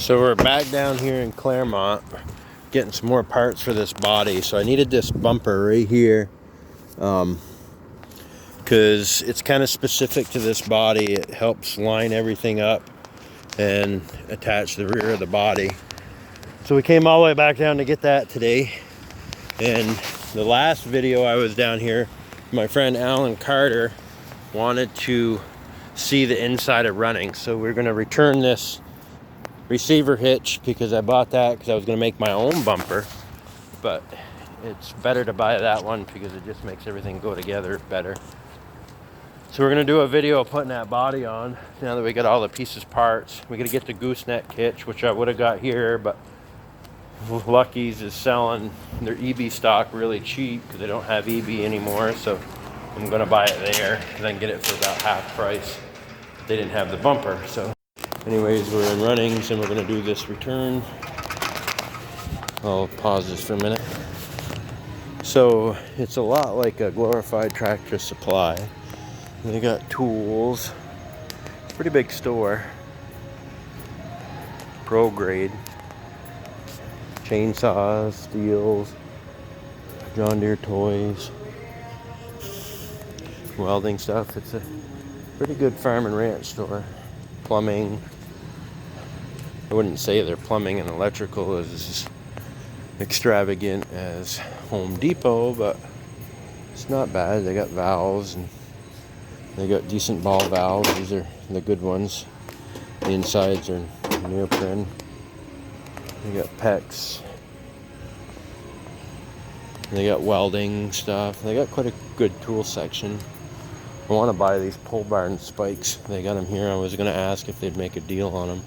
So we're back down here in Claremont getting some more parts for this body. So I needed this bumper right here because it's kind of specific to this body. It helps line everything up and attach the rear of the body. So we came all the way back down to get that today. And the last video I was down here, my friend Alan Carter wanted to see the inside of running. So we're going to return this receiver hitch because I bought that because I was going to make my own bumper, but it's better to buy that one because it just makes everything go together better. So we're going to do a video of putting that body on now that we got all the pieces parts. We got to get the gooseneck hitch, which I would have got here, but Lucky's is selling their EB stock really cheap because they don't have EB anymore, so I'm going to buy it there and then get it for about half price. They didn't have the bumper. So anyways, we're in Runnings and we're going to do this return. I'll pause this for a minute. So it's a lot like a glorified Tractor Supply. They got tools. It's a pretty big store. Pro grade. Chainsaws, steels, John Deere toys, welding stuff. It's a pretty good farm and ranch store. Plumbing. I wouldn't say their plumbing and electrical is as extravagant as Home Depot, but it's not bad. They got valves and they got decent ball valves. These are the good ones. The insides are neoprene. They got PEX. They got welding stuff. They got quite a good tool section. I want to buy these pole barn spikes. They got them here. I was going to ask if they'd make a deal on them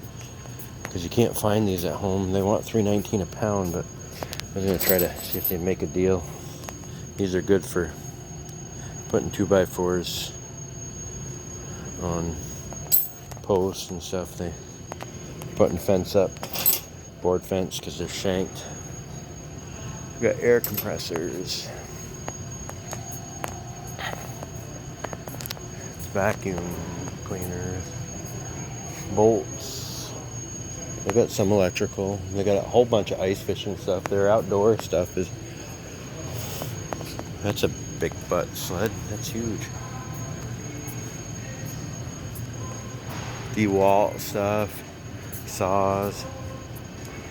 because you can't find these at home. They want $3.19 a pound, but I was going to try to see if they'd make a deal. These are good for putting 2x4s on posts and stuff. They putting fence up, board fence, because they're shanked. We got air compressors, vacuum cleaners, bolts. They got some electrical. They got a whole bunch of ice fishing stuff. Their outdoor stuff is, that's a big butt sled. That's huge. DeWalt stuff, saws,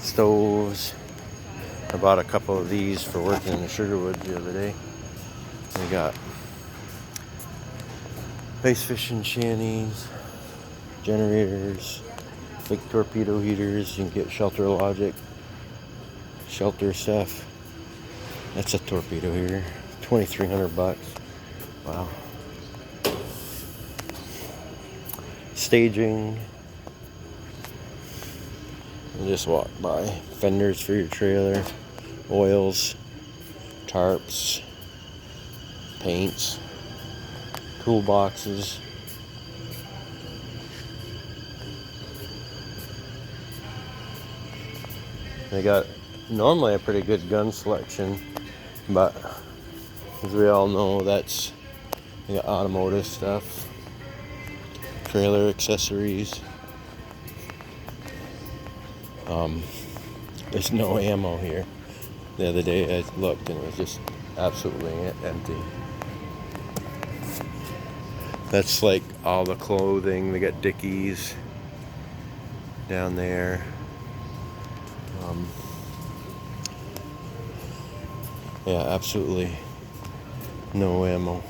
stoves. I bought a couple of these for working in the Sugarwoods the other day. They got ice fishing shanties, generators, big torpedo heaters. You can get Shelter Logic, shelter stuff. That's a torpedo heater, $2,300. Wow. Staging. And just walk by. Fenders for your trailer, oils, tarps, paints, toolboxes. They got normally a pretty good gun selection, but as we all know, that's, they got automotive stuff, trailer accessories. There's no ammo here. The other day I looked and it was just absolutely empty. That's like all the clothing. They got Dickies down there. Yeah, absolutely no ammo.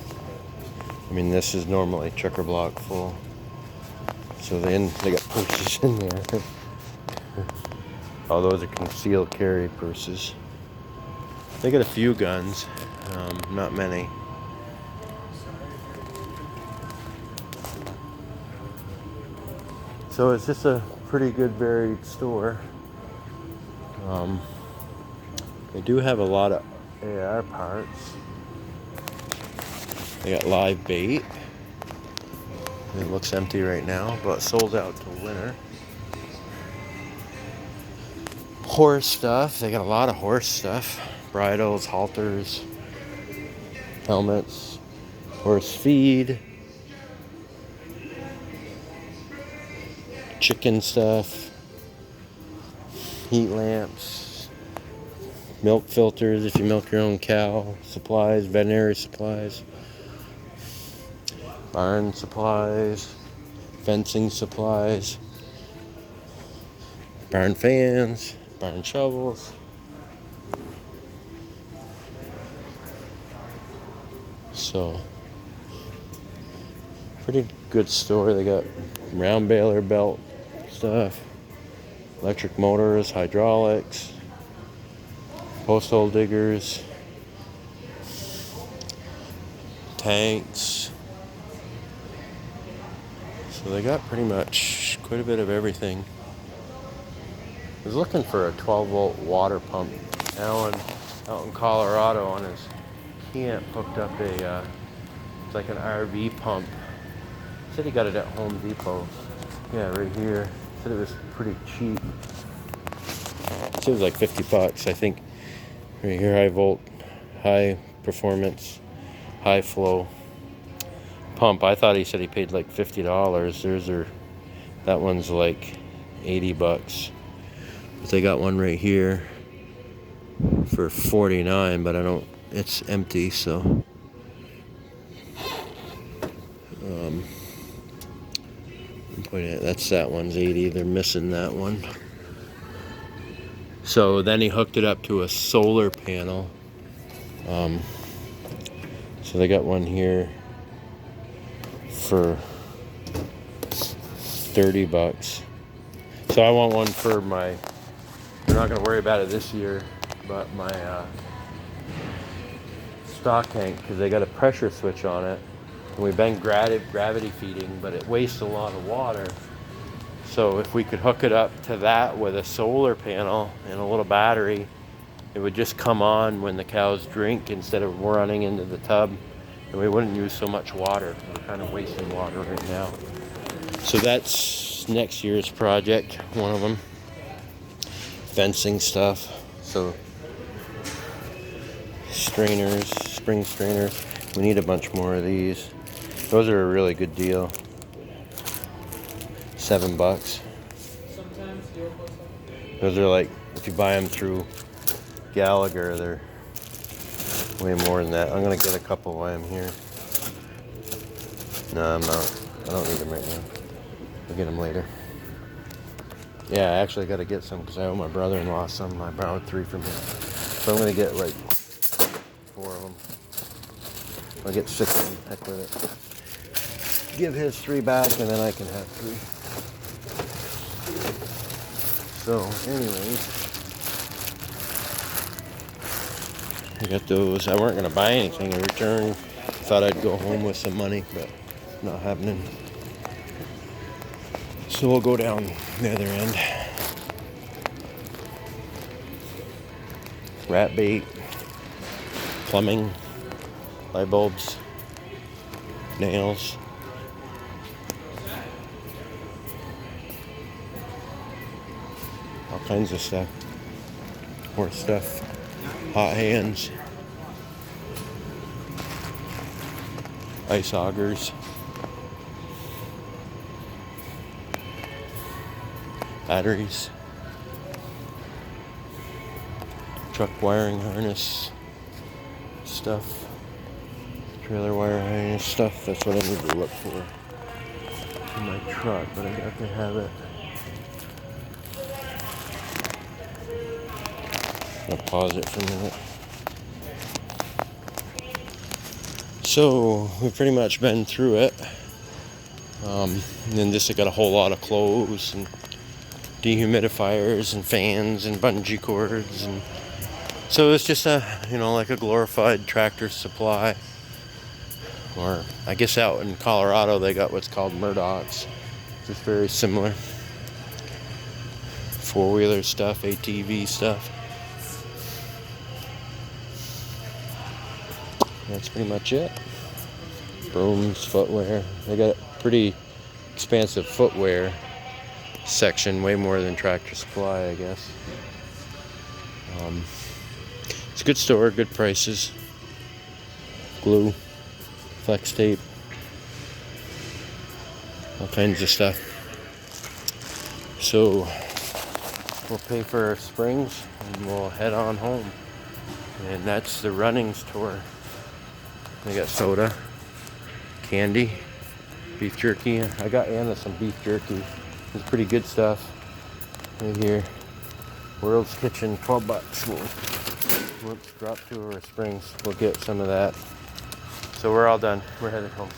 I mean, this is normally checker block full. So then they got purses in there. Oh, those are concealed carry purses. They got a few guns, not many. So it's just a pretty good varied store. They do have a lot of AR parts. They got live bait. It looks empty right now, but sold out till winter. Horse stuff. They got a lot of horse stuff. Bridles, halters, helmets, horse feed, chicken stuff, heat lamps, milk filters if you milk your own cow, supplies, veterinary supplies, barn supplies, fencing supplies, barn fans, barn shovels. So, pretty good store. They got round baler belt stuff, electric motors, hydraulics, post hole diggers, tanks. So they got pretty much quite a bit of everything. I was looking for a 12-volt water pump. Alan out in Colorado on his camp hooked up a it's like an RV pump. Said he got it at Home Depot. Yeah, right here. Said it was pretty cheap. Said it was like $50, I think. Right here, high volt, high performance, high flow pump. I thought he said he paid like $50. That one's like $80. But they got one right here for $49, but it's empty, so that's that one's $80. They're missing that one. So then he hooked it up to a solar panel. So they got one here for $30. So I want one for my, we're not going to worry about it this year, but my stock tank, because they got a pressure switch on it. And we've been gravity feeding, but it wastes a lot of water. So if we could hook it up to that with a solar panel and a little battery, it would just come on when the cows drink instead of running into the tub, and we wouldn't use so much water. We're kind of wasting water right now. So that's next year's project, one of them. Fencing stuff. So strainers, spring strainers. We need a bunch more of these. Those are a really good deal. $7. Those are like, if you buy them through Gallagher, they're way more than that. I'm gonna get a couple while I'm here. No, I'm not. I don't need them right now. I'll get them later. Yeah, I actually got to get some because I owe my brother-in-law some. I borrowed 3 from him. So I'm gonna get like 4 of them. I'll get 6 of them. Heck with it. Give his 3 back, and then I can have 3. So, anyways, I got those. I weren't gonna buy anything in return. Thought I'd go home with some money, but not happening. So we'll go down the other end. Rat bait, plumbing, light bulbs, nails. All kinds of stuff. Horse stuff. Hot hands. Ice augers. Batteries. Truck wiring harness stuff. Trailer wire harness stuff. That's what I need to look for in my truck, but I got to have it. I'll pause it for a minute. So we've pretty much been through it. And then just got a whole lot of clothes and dehumidifiers and fans and bungee cords, and so it's just like a glorified Tractor Supply. Or I guess out in Colorado they got what's called Murdoch's, just very similar. 4-wheeler stuff, ATV stuff. That's pretty much it. Brooms, footwear. They got a pretty expansive footwear section, way more than Tractor Supply, I guess. It's a good store, good prices. Glue, flex tape, all kinds of stuff. So we'll pay for our springs and we'll head on home. And that's the Runnings tour. They got soda, candy, beef jerky. I got Anna some beef jerky. It's pretty good stuff. Right here, World's Kitchen, 12 bucks. We'll drop to our springs. We'll get some of that. So we're all done. We're headed home.